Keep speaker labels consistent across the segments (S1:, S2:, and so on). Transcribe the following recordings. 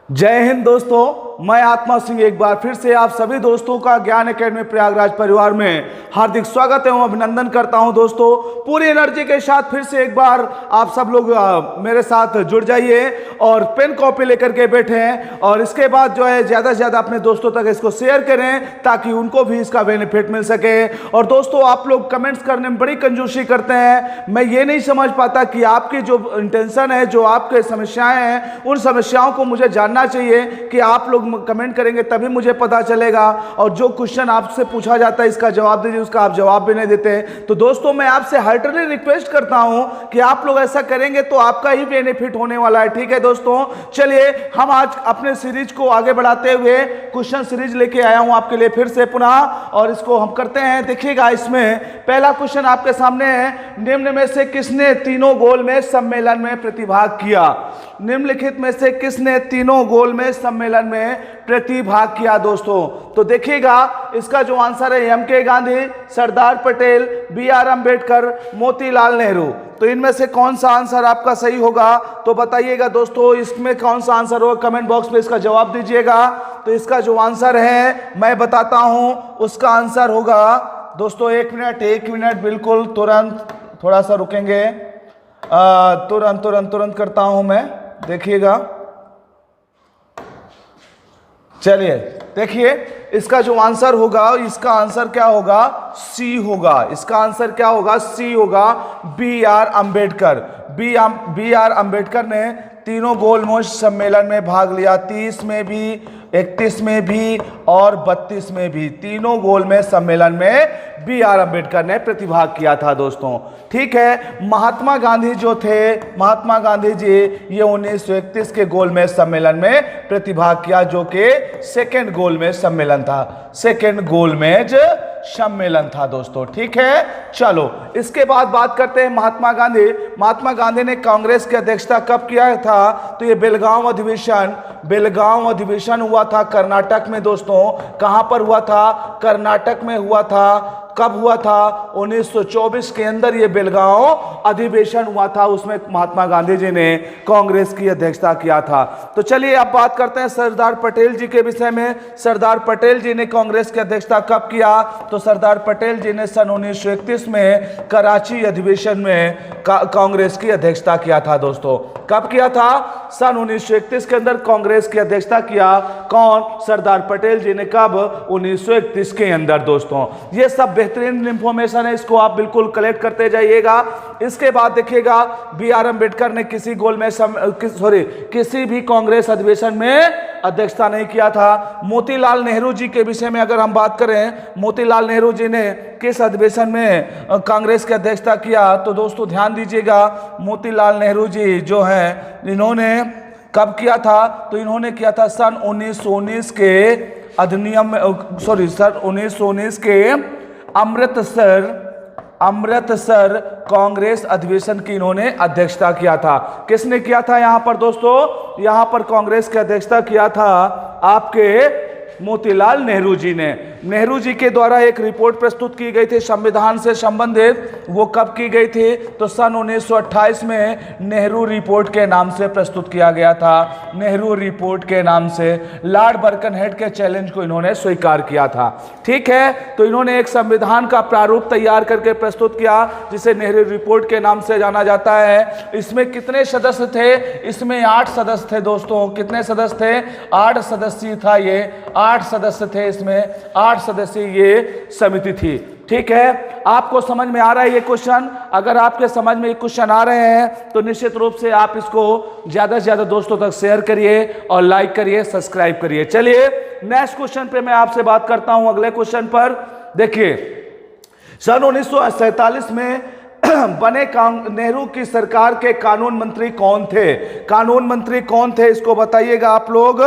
S1: जय हिंद दोस्तों, मैं आत्मा सिंह एक बार फिर से आप सभी दोस्तों का ज्ञान एकेडमी प्रयागराज परिवार में हार्दिक स्वागत एवं अभिनंदन करता हूं। दोस्तों, पूरी एनर्जी के साथ फिर से एक बार आप सब लोग मेरे साथ जुड़ जाइए और पेन कॉपी लेकर के बैठें और इसके बाद जो है ज़्यादा से ज़्यादा अपने दोस्तों तक इसको शेयर करें ताकि उनको भी इसका बेनिफिट मिल सके। और दोस्तों, आप लोग कमेंट्स करने में बड़ी कंजूसी करते हैं। मैं ये नहीं समझ पाता कि आपकी जो इंटेंशन है, जो आपके समस्याएं हैं, उन समस्याओं को मुझे जानना चाहिए कि आप लोग कमेंट करेंगे तभी मुझे पता चलेगा। और जो क्वेश्चन आपसे पूछा जाता है इसका जवाब दीजिए, उसका आप जवाब भी नहीं देते। तो दोस्तों, मैं आपसे हार्टली रिक्वेस्ट करता हूं कि आप लोग ऐसा करेंगे तो आपका ही बेनिफिट होने वाला है। ठीक है दोस्तों, चलिए हम आज अपने सीरीज को आगे बढ़ाते हुए क्वेश्चन सीरीज लेके आया हूं आपके लिए फिर से पुनः, और इसको हम करते हैं। देखिएगा, इसमें पहला क्वेश्चन आपके सामने है, निम्न में से किसने तीनों गोल में सम्मेलन में प्रतिभाग किया? निम्नलिखित में से किसने तीनों गोल में सम्मेलन में प्रतिभाग किया? दोस्तों, तो देखिएगा, इसका जो आंसर है एम.के. गांधी, सरदार पटेल, बी.आर. अंबेडकर, मोतीलाल नेहरू। तो इनमें से कौन सा आंसर आपका सही होगा तो बताइएगा दोस्तों। इसमें कौन सा आंसर होगा कमेंट बॉक्स में इसका जवाब दीजिएगा। तो इसका जो आंसर है मैं बताता हूं, उसका आंसर होगा दोस्तों, एक मिनट बिल्कुल तुरंत, थोड़ा सा रुकेंगे, तुरंत करता हूं मैं। देखिएगा, चलिए देखिए, इसका जो आंसर होगा, इसका आंसर क्या होगा? सी होगा। इसका आंसर क्या होगा? सी होगा, बी.आर. अंबेडकर। बी.आर. अंबेडकर ने तीनों गोलमेज सम्मेलन में भाग लिया, 30 में भी, 31 में भी और 32 में भी। तीनों गोलमेज सम्मेलन में बी.आर. अंबेडकर ने प्रतिभाग किया था दोस्तों। ठीक है, महात्मा गांधी जो थे, महात्मा गांधी जी, ये 1931 के गोलमेज सम्मेलन में प्रतिभाग किया, जो कि सेकेंड गोलमेज सम्मेलन था, सेकेंड गोलमेज सम्मेलन था दोस्तों। ठीक है, चलो इसके बाद बात करते हैं महात्मा गांधी। महात्मा गांधी ने कांग्रेस की अध्यक्षता कब किया था? तो ये बेलगांव अधिवेशन हुआ था कर्नाटक में दोस्तों। कहां पर हुआ था? कर्नाटक में हुआ था। कब हुआ था? 1924 के अंदर ये बेलगांव अधिवेशन हुआ था, उसमें महात्मा गांधी जी ने कांग्रेस की अध्यक्षता किया था। तो चलिए अब बात करते हैं सरदार पटेल जी के विषय में। सरदार पटेल जी ने कांग्रेस की अध्यक्षता कब किया? तो सरदार पटेल जी ने सन 1931 में कराची अधिवेशन में कांग्रेस की अध्यक्षता किया था दोस्तों। कब किया था? सन 1931 के अंदर कांग्रेस की अध्यक्षता किया। कौन? सरदार पटेल जी ने। कब? 1931 के अंदर दोस्तों। ये सब बेहतरीन इंफॉर्मेशन है, इसको आप बिल्कुल कलेक्ट करते जाइएगा। इसके बाद देखिएगा, बी.आर. अंबेडकर ने किसी भी कांग्रेस अधिवेशन में अध्यक्षता नहीं किया था। मोतीलाल नेहरू जी के विषय में अगर हम बात करें, मोतीलाल नेहरू जी ने किस अधिवेशन में कांग्रेस की अध्यक्षता किया? तो दोस्तों ध्यान दीजिएगा, मोतीलाल नेहरू जी जो हैं, इन्होंने कब किया था? तो इन्होंने किया था सन 1919 के अधिनियम में, सन 1919 के अमृतसर कांग्रेस अधिवेशन की इन्होंने अध्यक्षता किया था। किसने किया था यहां पर दोस्तों? यहां पर कांग्रेस की अध्यक्षता किया था आपके मोतीलाल नेहरू जी ने। नेहरू जी के द्वारा एक रिपोर्ट प्रस्तुत की गई थी संविधान से संबंधित। वो कब की गई थी? तो सन 1928 में नेहरू रिपोर्ट के नाम से प्रस्तुत किया गया था। नेहरू रिपोर्ट के नाम से लॉर्ड बर्कनहेड के चैलेंज को इन्होंने स्वीकार किया था। ठीक है, तो इन्होंने एक संविधान का प्रारूप तैयार करके प्रस्तुत किया, जिसे नेहरू रिपोर्ट के नाम से जाना जाता है। इसमें कितने सदस्य थे? इसमें 8 सदस्य थे दोस्तों। कितने सदस्य थे? 8 सदस्यीय था ये, 8 सदस्य थे इसमें, 8 सदस्यीय ये समिति थी। ठीक है, आपको समझ में आ रहा है ये क्वेश्चन? अगर आपके समझ में ये क्वेश्चन आ रहे हैं तो निश्चित रूप से आप इसको ज्यादा से ज्यादा दोस्तों तक शेयर करिए और लाइक करिए, सब्सक्राइब करिए। चलिए नेक्स्ट क्वेश्चन पे मैं आपसे बात करता हूं, अगले क्वेश्चन पर। देखिए, सन 1947 में बने नेहरू की सरकार के कानून मंत्री कौन थे? कानून मंत्री कौन थे इसको बताइएगा आप लोग।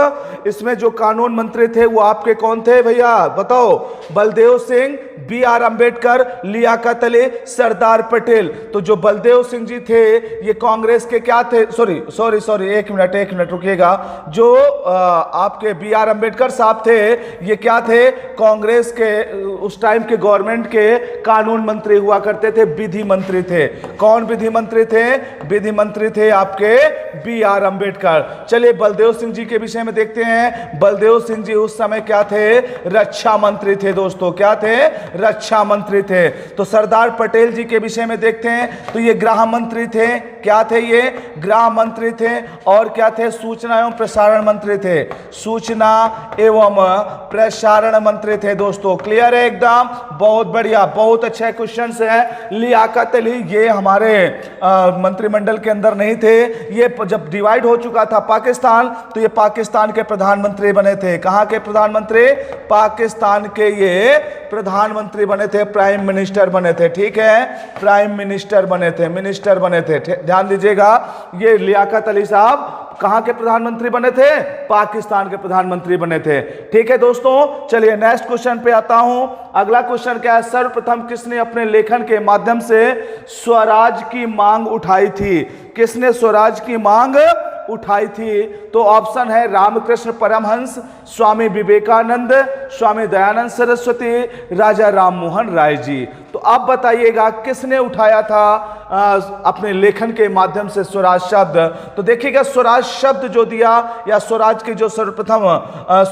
S1: इसमें जो कानून मंत्री थे वो आपके कौन थे भैया? बताओ। बलदेव सिंह, बी.आर. अंबेडकर, लियाकत अली, सरदार पटेल। तो जो बलदेव सिंह जी थे ये कांग्रेस के क्या थे? सॉरी, एक मिनट रुकिएगा। जो आपके बी.आर. अंबेडकर साहब थे, ये क्या थे? कांग्रेस के उस टाइम के गवर्नमेंट के कानून मंत्री हुआ करते थे, विधि मंत्री मंत्री थे। कौन विधि मंत्री थे? विधि मंत्री थे आपके B.R. अंबेडकर। चलिए बलदेव सिंह जी के विषय में देखते हैं। बलदेव सिंह जी उस समय क्या थे? रक्षा मंत्री थे दोस्तों। क्या थे? रक्षा मंत्री थे। तो सरदार पटेल जी के विषय में देखते हैं तो ये गृह मंत्री थे। क्या थे? ये गृह मंत्री थे। और क्या थे? सूचना एवं प्रसारण मंत्री थे। सूचना एवं प्रसारण मंत्री थे दोस्तों। क्लियर है एकदम? बहुत बढ़िया, बहुत अच्छे क्वेश्चन है। लियाकत अली ये हमारे मंत्रिमंडल के अंदर नहीं थे। ये जब डिवाइड हो चुका था पाकिस्तान तो ये पाकिस्तान के प्रधानमंत्री बने थे। कहां के प्रधानमंत्री? पाकिस्तान के ये प्रधानमंत्री बने थे, प्राइम मिनिस्टर बने थे। ठीक है, प्राइम मिनिस्टर बने थे, मिनिस्टर बने थे। ध्यान दीजिएगा, ये लियाकत अली साहब कहां के प्रधानमंत्री बने थे? पाकिस्तान के प्रधानमंत्री बने थे। ठीक है दोस्तों, चलिए नेक्स्ट क्वेश्चन पे आता हूं। अगला क्वेश्चन क्या है? सर्वप्रथम किसने अपने लेखन के माध्यम से स्वराज की मांग उठाई थी? किसने स्वराज की मांग उठाई थी? तो ऑप्शन है रामकृष्ण परमहंस, स्वामी विवेकानंद, स्वामी दयानंद सरस्वती, राजा राममोहन राय जी। तो आप बताइएगा किसने उठाया था अपने लेखन के माध्यम से स्वराज शब्द? तो देखिएगा, स्वराज शब्द जो दिया या स्वराज के जो सर्वप्रथम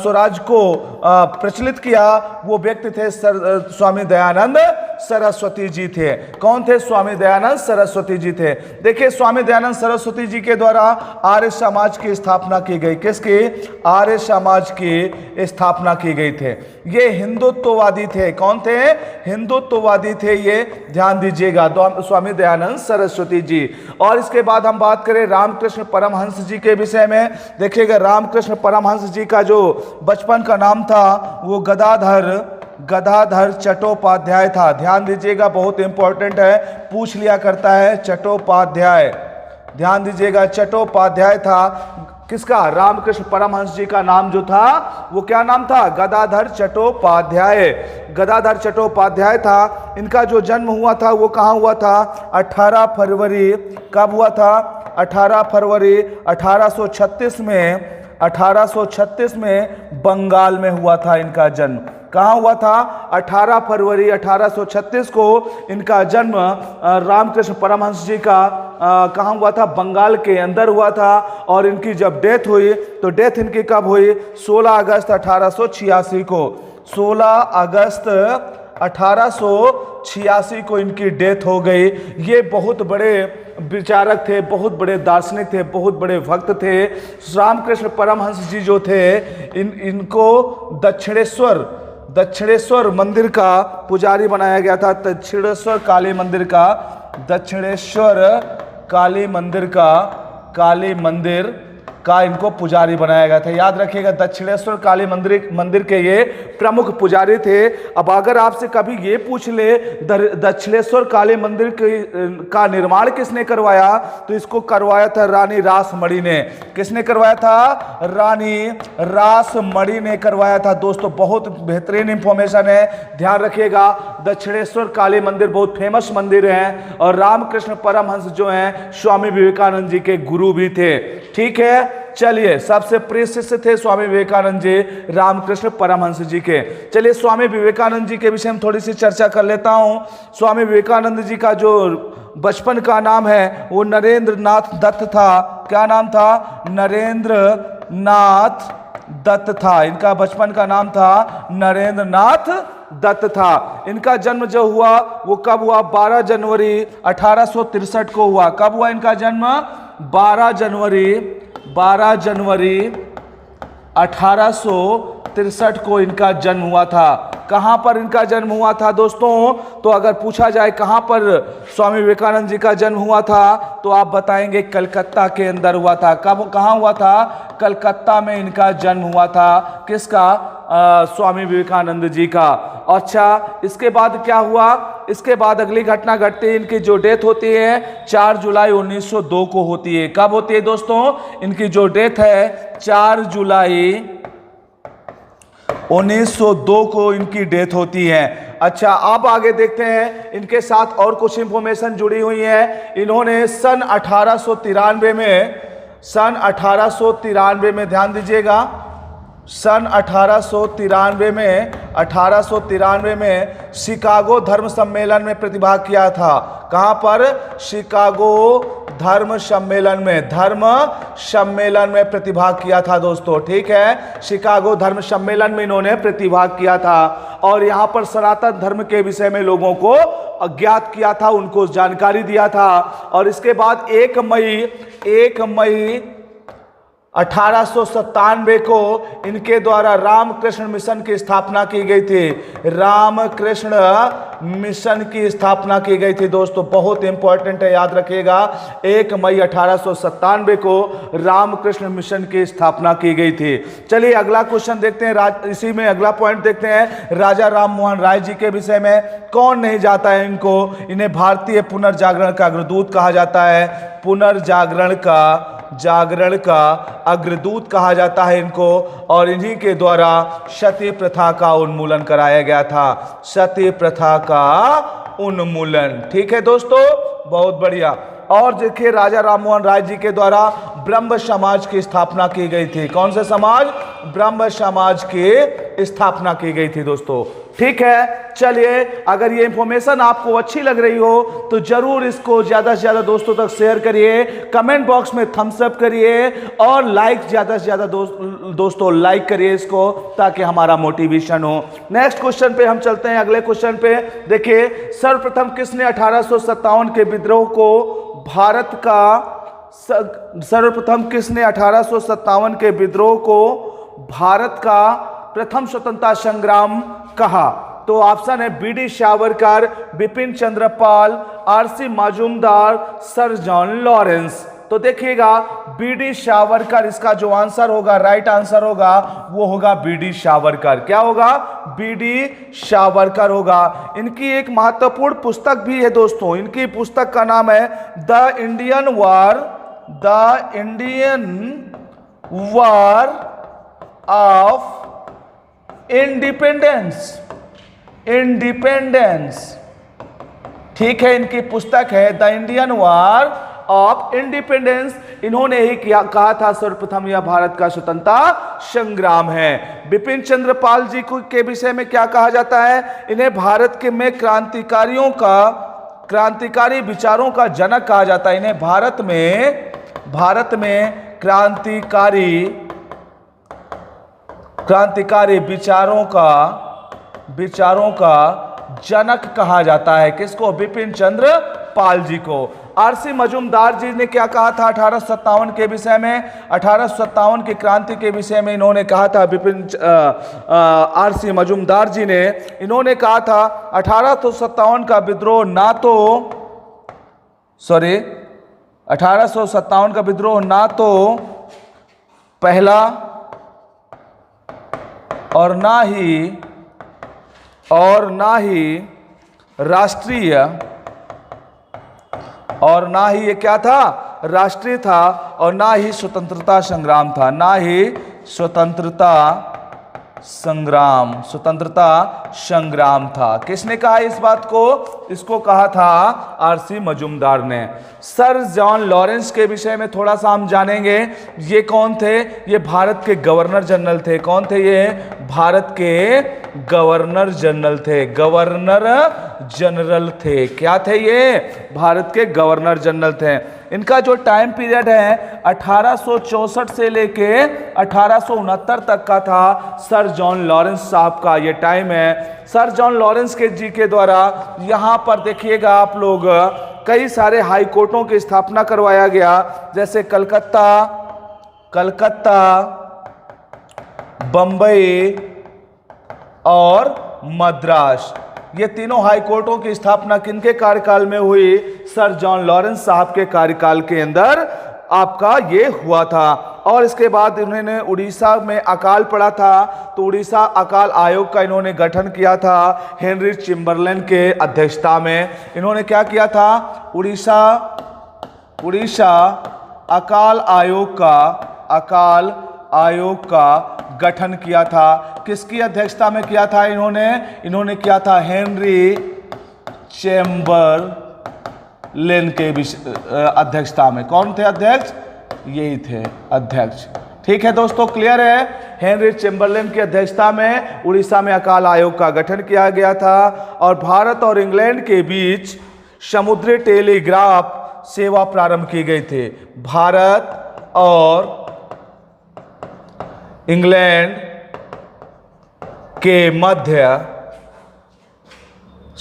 S1: स्वराज को प्रचलित किया वो व्यक्ति थे स्वामी दयानंद सरस्वती जी थे। कौन थे? स्वामी दयानंद सरस्वती जी थे। देखिए, स्वामी दयानंद सरस्वती जी के द्वारा आर्य समाज की स्थापना की गई। किसकी? आर्य समाज की स्थापना की गई थे। ये हिंदुत्ववादी थे। कौन थे? हिंदुत्ववादी थे ये, ध्यान दीजिएगा, स्वामी दयानंद सरस्वती जी। और इसके बाद हम बात करें रामकृष्ण परमहंस जी के विषय में। देखिएगा, रामकृष्ण परमहंस जी का जो बचपन का नाम था वो गदाधर चट्टोपाध्याय था। ध्यान दीजिएगा, बहुत इंपॉर्टेंट है, पूछ लिया करता है। चट्टोपाध्याय, ध्यान दीजिएगा, चट्टोपाध्याय था। किसका? रामकृष्ण परमहंस जी का नाम जो था वो क्या नाम था? गदाधर चट्टोपाध्याय। गदाधर चट्टोपाध्याय था। इनका जो जन्म हुआ था वो कहाँ हुआ था? 18 फरवरी। कब हुआ था? 18 फरवरी 1836 में। 1836 में बंगाल में हुआ था इनका जन्म। कहाँ हुआ था? 18 फरवरी 1836 को इनका जन्म रामकृष्ण परमहंस जी का कहाँ हुआ था? बंगाल के अंदर हुआ था। और इनकी जब डेथ हुई तो डेथ इनकी कब हुई? 16 अगस्त 1886 को। 16 अगस्त 1886 को इनकी डेथ हो गई। ये बहुत बड़े विचारक थे, बहुत बड़े दार्शनिक थे, बहुत बड़े भक्त थे। रामकृष्ण परमहंस जी जो थे इनको दक्षिणेश्वर मंदिर का पुजारी बनाया गया था। दक्षिणेश्वर काली मंदिर का इनको पुजारी बनाया गया था। याद रखिएगा, दक्षिणेश्वर काली मंदिर के ये प्रमुख पुजारी थे। अब अगर आपसे कभी ये पूछ ले दक्षिणेश्वर काली मंदिर का निर्माण किसने करवाया, तो इसको करवाया था रानी रासमणी ने। किसने करवाया था? रानी रासमणी ने करवाया था। दोस्तों, बहुत बेहतरीन इंफॉर्मेशन है, ध्यान रखिएगा। दक्षिणेश्वर काली मंदिर बहुत फेमस मंदिर है। और रामकृष्ण परमहंस जो हैं स्वामी विवेकानंद जी के गुरु भी थे। ठीक है, चलिए, सबसे प्रिय शिष्य थे स्वामी विवेकानंद जी रामकृष्ण परमहंस जी के। चलिए, स्वामी विवेकानंद जी के विषय में थोड़ी सी चर्चा कर लेता हूं। स्वामी विवेकानंद जी का जो बचपन का नाम है वो नरेंद्र नाथ दत्त था। क्या नाम था? नरेंद्र नाथ दत्त था। इनका बचपन का नाम था नरेंद्र नाथ दत्त था। इनका जन्म जो हुआ वो कब हुआ? 12 जनवरी 1863 को हुआ। कब हुआ इनका जन्म? 12 जनवरी 1863 को इनका जन्म हुआ था। कहां पर इनका जन्म हुआ था दोस्तों? तो अगर पूछा जाए कहां पर स्वामी विवेकानंद जी का जन्म हुआ था तो आप बताएंगे कलकत्ता के अंदर हुआ था। कब, कहां हुआ था? कलकत्ता में इनका जन्म हुआ था। किसका? स्वामी विवेकानंद जी का। अच्छा, इसके बाद क्या हुआ? इसके बाद अगली घटना घटती है, इनकी जो डेथ होती है 4 जुलाई 1902 को होती है। कब होती है दोस्तों? इनकी जो डेथ है 4 जुलाई 1902 को इनकी डेथ होती है। अच्छा, अब आगे देखते हैं, इनके साथ और कुछ इंफॉर्मेशन जुड़ी हुई है। इन्होंने सन 1893 में ध्यान दीजिएगा, सन 1893 में 1893 में शिकागो धर्म सम्मेलन में प्रतिभाग किया था। कहां पर? शिकागो धर्म सम्मेलन में प्रतिभाग किया था दोस्तों। ठीक है, शिकागो धर्म सम्मेलन में इन्होंने प्रतिभाग किया था और यहां पर सनातन धर्म के विषय में लोगों को अज्ञात किया था, उनको जानकारी दिया था। और इसके बाद 1 मई 1897 को इनके द्वारा रामकृष्ण मिशन की स्थापना की गई थी। रामकृष्ण मिशन की स्थापना की गई थी दोस्तों, बहुत इंपॉर्टेंट है, याद रखिएगा। 1 मई 1897 को रामकृष्ण मिशन की स्थापना की गई थी। चलिए अगला क्वेश्चन देखते हैं, इसी में अगला पॉइंट देखते हैं। राजा राम मोहन राय जी के विषय में कौन नहीं जाता है इनको? इन्हें भारतीय पुनर्जागरण का अग्रदूत कहा जाता है। पुनर्जागरण का अग्रदूत कहा जाता है इनको। और इन्हीं के द्वारा सती प्रथा का उन्मूलन कराया गया था। सती प्रथा का उन्मूलन। ठीक है दोस्तों, बहुत बढ़िया। और देखिए राजा राममोहन राय जी के द्वारा ब्रह्म समाज की स्थापना की गई थी। कौन सा समाज? ब्रह्म समाज की स्थापना की गई थी दोस्तों। ठीक है, चलिए अगर ये इंफॉर्मेशन आपको अच्छी लग रही हो तो जरूर इसको ज्यादा से ज्यादा दोस्तों तक शेयर करिए, कमेंट बॉक्स में थम्स अप करिए और लाइक ज्यादा से ज्यादा दोस्तों लाइक करिए इसको, ताकि हमारा मोटिवेशन हो। नेक्स्ट क्वेश्चन पे हम चलते हैं, अगले क्वेश्चन पे। देखिए सर्वप्रथम किसने 1857 के विद्रोह को भारत का सर्वप्रथम किसने 1857 के विद्रोह को भारत का प्रथम स्वतंत्रता संग्राम कहा? तो ऑप्शन है B D. Savarkar, Bipin Chandra Pal, R C. Majumdar, sir John Lawrence. तो देखिएगा बी.डी. सावरकर इसका जो आंसर होगा, राइट आंसर होगा, वो होगा बी.डी. सावरकर। क्या होगा? बी.डी. सावरकर होगा। इनकी एक महत्वपूर्ण पुस्तक भी है दोस्तों, इनकी पुस्तक का नाम है the Indian war of independence. ठीक है, इनकी पुस्तक है the Indian war of independence. इन्होंने ही कहा था सर्वप्रथम यह भारत का स्वतंत्रता संग्राम है। बिपिन चंद्र पाल जी के विषय में क्या कहा जाता है? इन्हें भारत के में क्रांतिकारी विचारों का जनक कहा जाता है। इन्हें भारत में क्रांतिकारी विचारों का जनक कहा जाता है। किसको? बिपिन चंद्र पाल जी को। आर.सी. मजूमदार जी ने क्या कहा था 1857 के विषय में? 1857 की क्रांति के विषय में इन्होंने कहा था, आर.सी. मजूमदार जी ने इन्होंने कहा था 1857 का विद्रोह 1857 का विद्रोह ना तो पहला और ना ही राष्ट्रीय और ना ही ये क्या था? राष्ट्रीय था, और ना ही स्वतंत्रता संग्राम था। ना ही स्वतंत्रता संग्राम था। किसने कहा इस बात को? इसको कहा था आर.सी. मजूमदार ने। सर जॉन लॉरेंस के विषय में थोड़ा सा हम जानेंगे। ये कौन थे? ये भारत के गवर्नर जनरल थे। कौन थे ये? भारत के गवर्नर जनरल थे। क्या थे ये? भारत के गवर्नर जनरल थे। इनका जो टाइम पीरियड है 1864 से लेके 1869 तक का था सर जॉन लॉरेंस साहब का ये टाइम है। सर जॉन लॉरेंस के जी के द्वारा यहाँ पर देखिएगा आप लोग कई सारे हाई कोर्टों की स्थापना करवाया गया, जैसे कलकत्ता, बंबई और मद्रास। ये तीनों हाई कोर्टों की स्थापना किनके कार्यकाल में हुई? सर जॉन लॉरेंस साहब के कार्यकाल के अंदर आपका ये हुआ था। और इसके बाद इन्होंने उड़ीसा में अकाल पड़ा था, तो उड़ीसा अकाल आयोग का इन्होंने गठन किया था हेनरी चिम्बरलेन के अध्यक्षता में। इन्होंने क्या किया था? उड़ीसा अकाल आयोग का गठन किया था। किसकी अध्यक्षता में किया था इन्होंने किया था हेनरी चेम्बरलेन के अध्यक्षता में। कौन थे अध्यक्ष? यही थे अध्यक्ष। ठीक है दोस्तों, क्लियर है? हेनरी चैम्बरलेन की अध्यक्षता में उड़ीसा में अकाल आयोग का गठन किया गया था और भारत और इंग्लैंड के बीच समुद्री टेलीग्राफ सेवा प्रारंभ की गई थी। भारत और इंग्लैंड के मध्य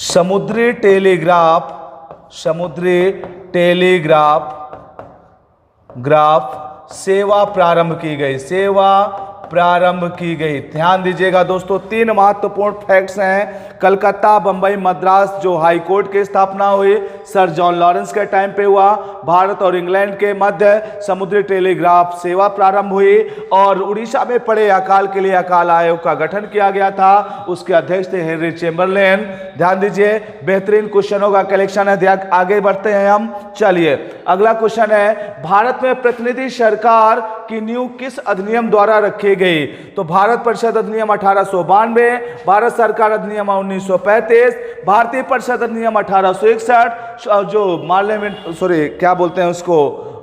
S1: समुद्री टेलीग्राफ सेवा प्रारंभ की गई। ध्यान दीजिएगा दोस्तों, 3 महत्वपूर्ण फैक्ट्स हैं। कलकत्ता, बंबई, मद्रास जो हाई कोर्ट की स्थापना हुई सर जॉन लॉरेंस के टाइम पे हुआ। भारत और इंग्लैंड के मध्य समुद्री टेलीग्राफ सेवा प्रारंभ हुई और उड़ीसा में पड़े अकाल के लिए अकाल आयोग का गठन किया गया था। उसके अध्यक्ष थे हेनरी चैम्बरलेन। ध्यान दीजिए, बेहतरीन क्वेश्चनों का कलेक्शन है। आगे बढ़ते हैं हम। चलिए अगला क्वेश्चन है, भारत में प्रतिनिधि सरकार की नींव किस अधिनियम द्वारा रखी गई? तो भारत परिषद अधिनियम 1892, भारत सरकार अधिनियम 1935, भारतीय परिषद अधिनियम 1861, जो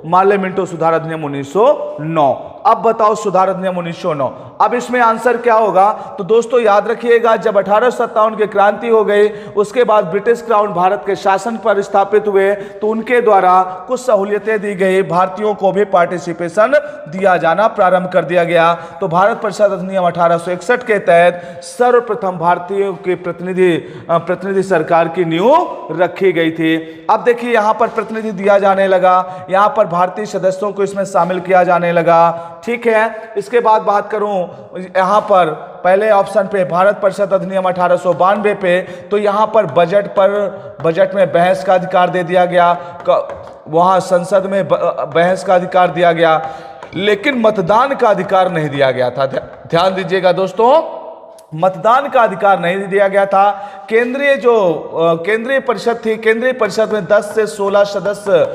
S1: मार्लियामेंटो सुधार अधिनियम 1909। अब बताओ सुधार अधिनियम 1909। अब इसमें आंसर क्या होगा? तो दोस्तों याद रखिएगा, जब 1857 की क्रांति हो गई उसके बाद ब्रिटिश क्राउन भारत के शासन पर स्थापित हुए तो उनके द्वारा कुछ सहूलियतें दी गई, भारतीयों को भी पार्टिसिपेशन दिया जाना प्रारंभ कर दिया गया। तो भारत परिषद अधिनियम 1861 के तहत सर्वप्रथम भारतीयों के प्रतिनिधि सरकार की नींव रखी गई थी। अब देखिए यहां पर प्रतिनिधि दिया जाने लगा, यहां पर भारतीय सदस्यों को इसमें शामिल किया जाने लगा। ठीक है, इसके बाद बात करूं यहां पर पहले ऑप्शन पे भारत परिषद अधिनियम 1892 पे, तो यहां पर बजट में बहस का अधिकार दे दिया गया, वहां संसद में बहस का अधिकार दिया गया, लेकिन मतदान का अधिकार नहीं दिया गया था। ध्यान दीजिएगा दोस्तों, मतदान का अधिकार नहीं दिया गया था। केंद्रीय परिषद थी, केंद्रीय परिषद में 10 से 16 सदस्य,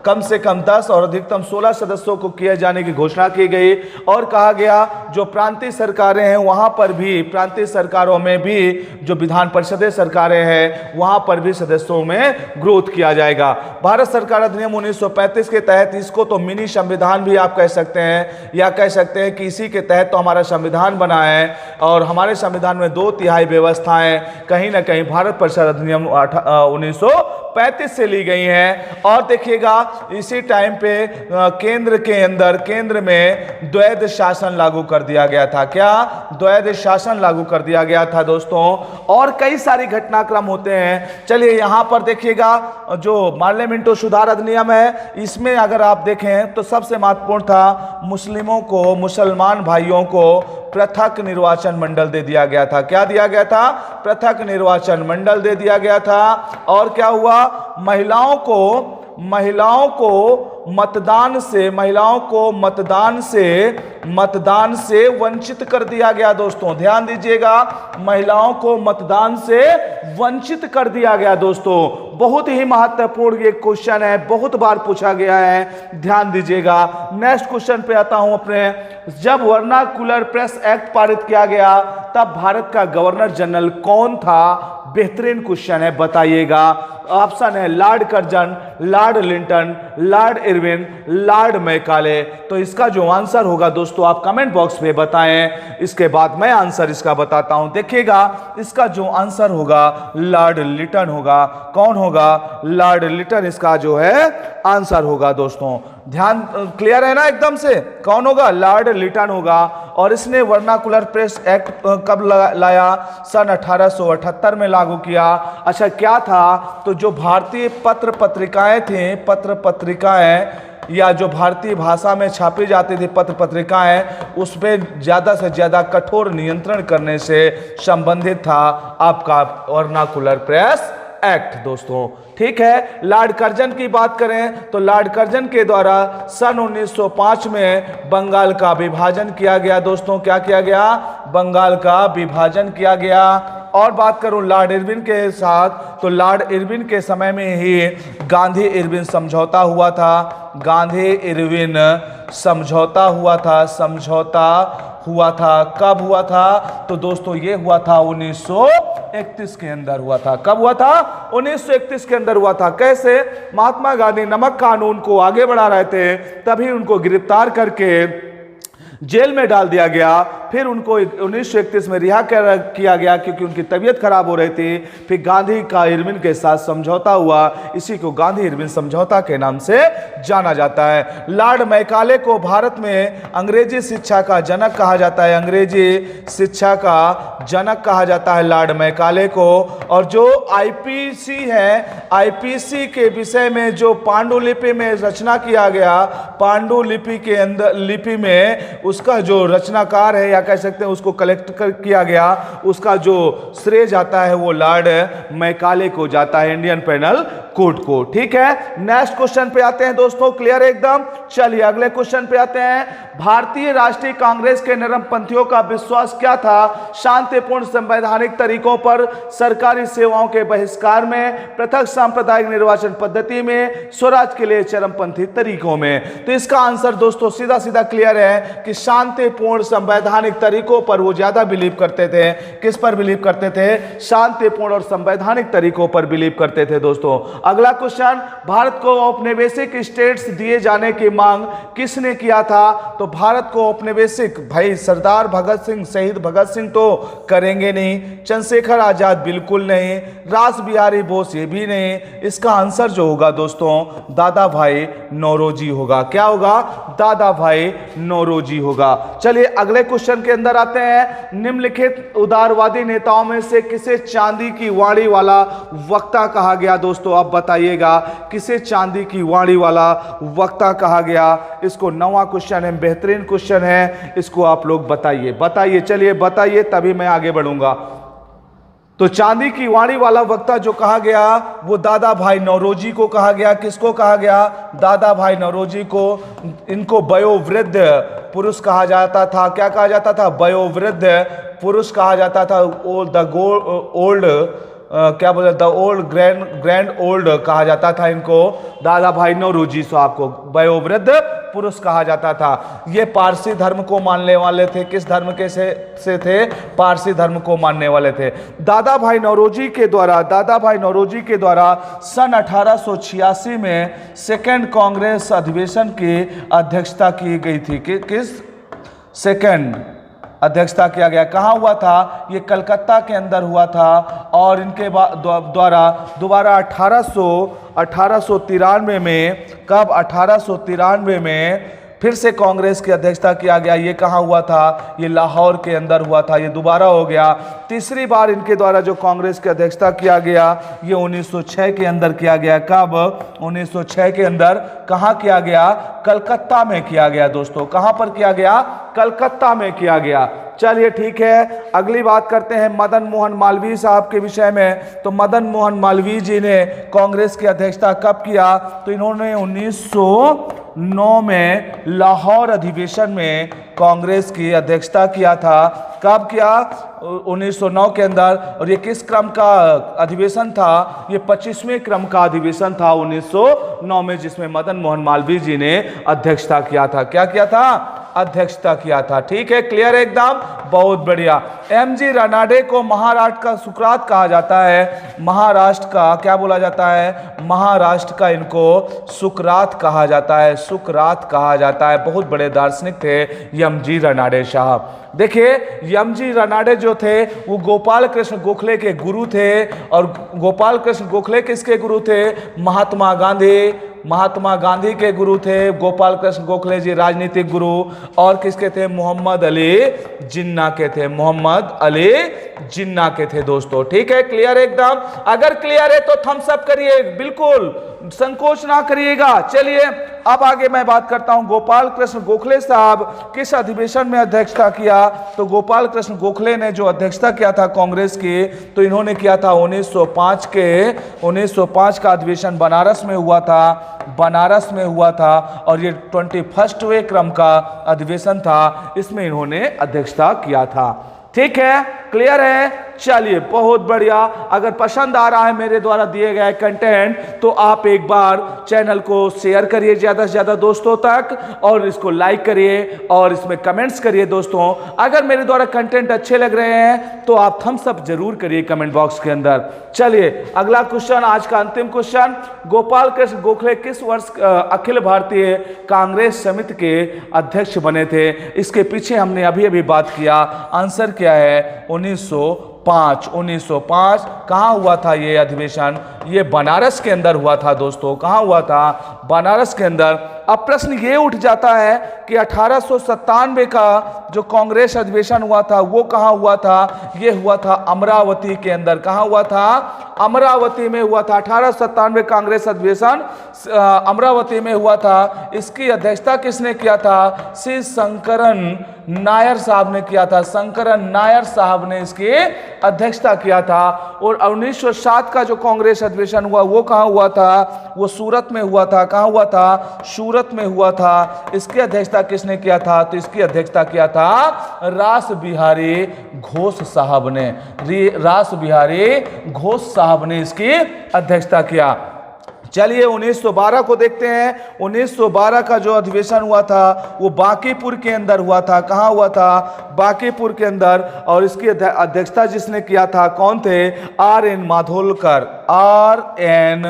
S1: कम से कम 10 और अधिकतम 16 सदस्यों को किए जाने की घोषणा की गई और कहा गया जो प्रांतीय सरकारें हैं वहां पर भी, प्रांतीय सरकारों में भी जो विधान परिषदीय सरकारें हैं वहां पर भी सदस्यों में ग्रोथ किया जाएगा। भारत सरकार अधिनियम 1935 के तहत, इसको तो मिनी संविधान भी आप कह सकते हैं, या कह सकते हैं कि इसी के तहत तो हमारा संविधान बना है और हमारे संविधान में 2/3 व्यवस्थाएं कहीं ना कहीं भारत परिषद अधिनियम 1935 से ली गई हैं। और देखिएगा इसी टाइम पे केंद्र में द्वैध शासन लागू कर दिया गया था। क्या? द्वैध शासन लागू कर दिया गया था दोस्तों। और कई सारी घटनाक्रम होते हैं। चलिए यहां पर देखिएगा जो मार्लियामेंटो सुधार अधिनियम है, इसमें अगर आप देखें तो सबसे महत्वपूर्ण था मुसलमान भाइयों को पृथक निर्वाचन मंडल दे दिया गया था। क्या दिया गया था? पृथक निर्वाचन मंडल दे दिया गया था। और क्या हुआ? महिलाओं को मतदान से वंचित कर दिया गया दोस्तों। ध्यान दीजिएगा, महिलाओं को मतदान से वंचित कर दिया गया दोस्तों। बहुत ही महत्वपूर्ण ये क्वेश्चन है, बहुत बार पूछा गया है, ध्यान दीजिएगा। नेक्स्ट क्वेश्चन पे आता हूं अपने। जब वर्नाकुलर प्रेस एक्ट पारित किया गया तब भारत का गवर्नर जनरल कौन था? बेहतरीन क्वेश्चन है, बताइएगा। ऑप्शन है Lord Curzon, Lord Linton, Lord Irwin, Lord Macaulay. तो इसका जो आंसर होगा दोस्तों आप कमेंट बॉक्स में बताएं, इसके बाद मैं आंसर इसका बताता हूं। देखिएगा इसका जो आंसर होगा लॉर्ड लिंटन होगा। कौन होगा? लॉर्ड लिंटन इसका जो है आंसर होगा दोस्तों। ध्यान क्लियर है ना एकदम से? कौन होगा? लॉर्ड लिंटन होगा। और इसने वर्नाकुलर प्रेस एक्ट कब लाया? सन 1878 में लागू किया। अच्छा क्या था? तो जो भारतीय पत्र पत्रिकाएं थी, पत्र पत्रिकाएं या जो भारतीय भाषा में छापी जाती थी पत्र पत्रिकाएं, उस पर ज़्यादा से ज़्यादा कठोर नियंत्रण करने से संबंधित था आपका वर्नाकुलर प्रेस एक्ट दोस्तों। ठीक है, लॉर्ड कर्जन की बात करें तो लॉर्ड कर्जन के द्वारा सन 1905 में बंगाल का विभाजन किया गया दोस्तों। क्या किया गया? बंगाल का विभाजन किया गया। और बात करूं लॉर्ड इरविन के साथ, तो लॉर्ड इरविन के समय में ही गांधी इरविन समझौता हुआ था। गांधी इरविन समझौता हुआ था। कब हुआ था? तो दोस्तों ये हुआ था 1931 के अंदर हुआ था। कब हुआ था? 1931 के अंदर हुआ था। कैसे? महात्मा गांधी नमक कानून को आगे बढ़ा रहे थे, तभी उनको गिरफ्तार करके जेल में डाल दिया गया। फिर उनको 1931 में रिहा किया गया क्योंकि उनकी तबीयत खराब हो रही थी। फिर गांधी का इरविन के साथ समझौता हुआ, इसी को गांधी इरविन समझौता के नाम से जाना जाता है। लॉर्ड मैकाले को भारत में अंग्रेजी शिक्षा का जनक कहा जाता है, अंग्रेजी शिक्षा का जनक कहा जाता है लॉर्ड मैकाले को। और जो आईपीसी है, आईपीसी के विषय में जो पांडुलिपि में रचना किया गया, पांडुलिपि के अंदर लिपि में उसका जो रचनाकार है या कह सकते हैं उसको कलेक्ट किया गया, उसका जो श्रेय जाता है वो लॉर्ड मैकाले को जाता है, इंडियन पेनल कोड को। ठीक है, नेक्स्ट क्वेश्चन पे आते हैं दोस्तों, क्लियर एकदम। चलिए अगले क्वेश्चन पे आते हैं। भारतीय राष्ट्रीय कांग्रेस के नरमपंथियों का विश्वास क्या था? शांतिपूर्ण संवैधानिक तरीकों पर, सरकारी सेवाओं के बहिष्कार में, पृथक सांप्रदायिक निर्वाचन पद्धति में, स्वराज के लिए चरमपंथी तरीकों में। तो इसका आंसर दोस्तों सीधा सीधा क्लियर है कि शांतिपूर्ण संवैधानिक तरीकों पर वो ज्यादा बिलीव करते थे। किस पर बिलीव करते थे? शांतिपूर्ण और संवैधानिक तरीकों पर बिलीव करते थे दोस्तों। अगला क्वेश्चन, भारत को औपनिवेशिक स्टेट्स दिए जाने की मांग किसने किया था? तो भारत को औपनिवेशिक, भाई सरदार भगत सिंह, शहीद भगत सिंह तो करेंगे नहीं, चंद्रशेखर आजाद बिल्कुल नहीं, रास बिहारी बोस ये भी नहीं। इसका आंसर जो होगा दोस्तों दादा भाई नौरोजी होगा। क्या होगा? दादा भाई नौरोजी होगा। चलिए अगले क्वेश्चन के अंदर आते हैं। निम्नलिखित उदारवादी नेताओं में से किसे चांदी की वाणी वाला वक्ता कहा गया? दोस्तों आप बताइएगा किसे चांदी की वाणी वाला वक्ता कहा गया? इसको नवा क्वेश्चन है, बेहतरीन क्वेश्चन है, इसको आप लोग बताइए, बताइए, चलिए बताइए, तभी मैं आगे बढ़ूंगा। तो चांदी की वाणी वाला वक्ता जो कहा गया वो दादा भाई नौरोजी को कहा गया। किसको कहा गया? दादा भाई नौरोजी को। इनको वयोवृद्ध पुरुष कहा जाता था। क्या कहा जाता था? वयोवृद्ध पुरुष कहा जाता था। ओल्ड क्या बोले, द ओल्ड ग्रैंड ओल्ड कहा जाता था इनको, दादा भाई नौरोजी साहब को वयोवृद्ध पुरुष कहा जाता था। ये पारसी धर्म को मानने वाले थे। किस धर्म के से थे? पारसी धर्म को मानने वाले थे। दादा भाई नौरोजी के द्वारा सन 1886 में सेकेंड कांग्रेस अधिवेशन की अध्यक्षता की गई थी। किस सेकेंड अध्यक्षता किया गया? कहाँ हुआ था? ये कलकत्ता के अंदर हुआ था। और इनके द्वारा दोबारा 1893 में, कब? 1893 में फिर से कांग्रेस की अध्यक्षता किया गया। ये कहाँ हुआ था? ये लाहौर के अंदर हुआ था। ये दोबारा हो गया। तीसरी बार इनके द्वारा जो कांग्रेस की अध्यक्षता किया गया ये 1906 के अंदर किया गया। कब? 1906 के अंदर। कहाँ किया गया? कलकत्ता में किया गया दोस्तों। कहाँ पर किया गया? कलकत्ता में किया गया। चलिए ठीक है, अगली बात करते हैं मदन मोहन मालवीय साहब के विषय में। तो मदन मोहन मालवीय जी ने कांग्रेस की अध्यक्षता कब किया? तो इन्होंने 1909 में लाहौर अधिवेशन में कांग्रेस की अध्यक्षता किया था। कब किया? 1909 के अंदर। और ये किस क्रम का अधिवेशन था? ये 25वें क्रम का अधिवेशन था 1909 में, जिसमें मदन मोहन मालवीय जी ने अध्यक्षता किया था। क्या किया था? अध्यक्षता किया था। ठीक है, क्लियर एकदम, बहुत बढ़िया। एमजी रनाडे को महाराष्ट्र का सुकरात कहा जाता है। महाराष्ट्र का क्या बोला जाता है? महाराष्ट्र का इनको सुकरात कहा जाता है, सुकरात कहा जाता है। बहुत बड़े दार्शनिक थे एमजी रनाडे साहब। देखिए एमजी रनाडे जो थे वो गोपाल कृष्ण गोखले के गुरु थे। और गोपाल कृष्ण गोखले किसके गुरु थे? महात्मा गांधी के गुरु थे गोपाल कृष्ण गोखले जी, राजनीतिक गुरु। और किसके थे? मोहम्मद अली जिन्ना के थे, मोहम्मद अली जिन्ना के थे दोस्तों। ठीक है, क्लियर एकदम। अगर क्लियर है तो थम्स अप करिए, बिल्कुल संकोच ना करिएगा। चलिए अब आगे मैं बात करता हूं गोपाल कृष्ण गोखले साहब किस अधिवेशन में अध्यक्षता किया। तो गोपाल कृष्ण गोखले ने जो अध्यक्षता किया था कांग्रेस की, तो इन्होंने किया था 1905 का अधिवेशन बनारस में हुआ था। और ये 21वें क्रम का अधिवेशन था, इसमें इन्होंने अध्यक्षता किया था। ठीक है, क्लियर है? चलिए बहुत बढ़िया। अगर पसंद आ रहा है मेरे द्वारा दिए गए कंटेंट तो आप एक बार चैनल को शेयर करिए ज़्यादा से ज़्यादा दोस्तों तक, और इसको लाइक करिए और इसमें कमेंट्स करिए दोस्तों। अगर मेरे द्वारा कंटेंट अच्छे लग रहे हैं तो आप थम्स अप जरूर करिए कमेंट बॉक्स के अंदर। चलिए अगला क्वेश्चन, आज का अंतिम क्वेश्चन। गोपाल कृष्ण गोखले किस वर्ष अखिल भारतीय कांग्रेस समिति के अध्यक्ष बने थे? इसके पीछे हमने अभी अभी बात किया। आंसर क्या है? 1905 कहाँ हुआ था ये अधिवेशन? ये बनारस के अंदर हुआ था दोस्तों। कहाँ हुआ था? बनारस के अंदर। अब प्रश्न ये उठ जाता है कि 1897 का जो कांग्रेस अधिवेशन हुआ था वो कहाँ हुआ था? ये हुआ था अमरावती के अंदर। कहाँ हुआ था? अमरावती में हुआ था। 1897 कांग्रेस अधिवेशन अमरावती में हुआ था। इसकी अध्यक्षता किसने किया था? श्री शंकरन नायर साहब ने किया था। शंकरन नायर साहब ने इसकी अध्यक्षता किया था। और 1907 का जो कांग्रेस अधिवेशन हुआ वो कहाँ हुआ था? वो सूरत में हुआ था। कहाँ हुआ था? सूरत में हुआ था। इसकी अध्यक्षता किसने किया था? तो इसकी अध्यक्षता किया था रास बिहारी घोष साहब ने। रास बिहारी घोष साहब ने इसकी अध्यक्षता किया। चलिए 1912 को देखते हैं। 1912 का जो अधिवेशन हुआ था वो बांकीपुर के अंदर हुआ था। कहाँ हुआ था? बांकीपुर के अंदर। और इसकी अध्यक्षता जिसने किया था कौन थे? R.N. माधोलकर। R.N.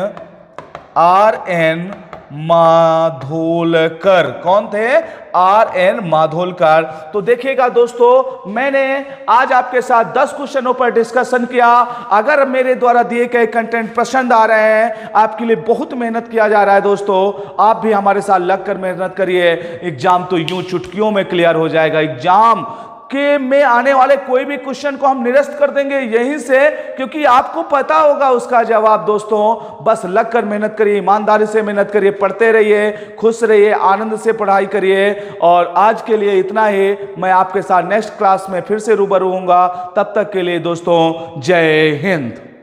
S1: माधोलकर। कौन थे? R.N. माधोलकर। तो देखिएगा दोस्तों, मैंने आज आपके साथ 10 क्वेश्चनों पर डिस्कशन किया। अगर मेरे द्वारा दिए गए कंटेंट पसंद आ रहे हैं, आपके लिए बहुत मेहनत किया जा रहा है दोस्तों, आप भी हमारे साथ लगकर मेहनत करिए। एग्जाम तो यूं चुटकियों में क्लियर हो जाएगा। एग्जाम के में आने वाले कोई भी क्वेश्चन को हम निरस्त कर देंगे यहीं से, क्योंकि आपको पता होगा उसका जवाब दोस्तों। बस लगकर मेहनत करिए, ईमानदारी से मेहनत करिए, पढ़ते रहिए, खुश रहिए, आनंद से पढ़ाई करिए। और आज के लिए इतना ही। मैं आपके साथ नेक्स्ट क्लास में फिर से रूबरू होऊंगा। तब तक के लिए दोस्तों जय हिंद।